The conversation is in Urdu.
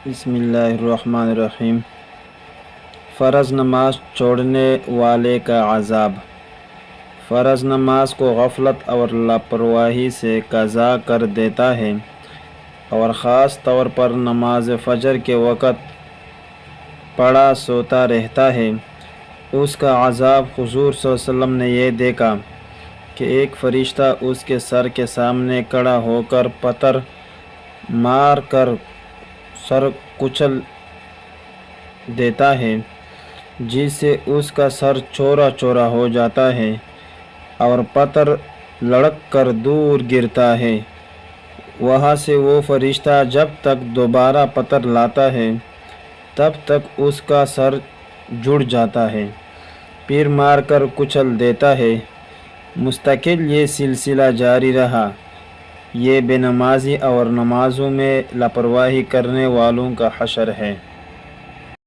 بسم اللہ الرحمن الرحیم۔ فرض نماز چھوڑنے والے کا عذاب۔ فرض نماز کو غفلت اور لاپرواہی سے قضا کر دیتا ہے اور خاص طور پر نماز فجر کے وقت پڑا سوتا رہتا ہے، اس کا عذاب حضور صلی اللہ علیہ وسلم نے یہ دیکھا کہ ایک فرشتہ اس کے سر کے سامنے کھڑا ہو کر پتھر مار کر سر کچل دیتا ہے، جس سے اس کا سر چورا چورا ہو جاتا ہے اور پتھر لڑک کر دور گرتا ہے۔ وہاں سے وہ فرشتہ جب تک دوبارہ پتھر لاتا ہے تب تک اس کا سر جڑ جاتا ہے، پھر مار کر کچل دیتا ہے۔ مستقل یہ سلسلہ جاری رہا۔ یہ بے نمازی اور نمازوں میں لاپرواہی کرنے والوں کا حشر ہے۔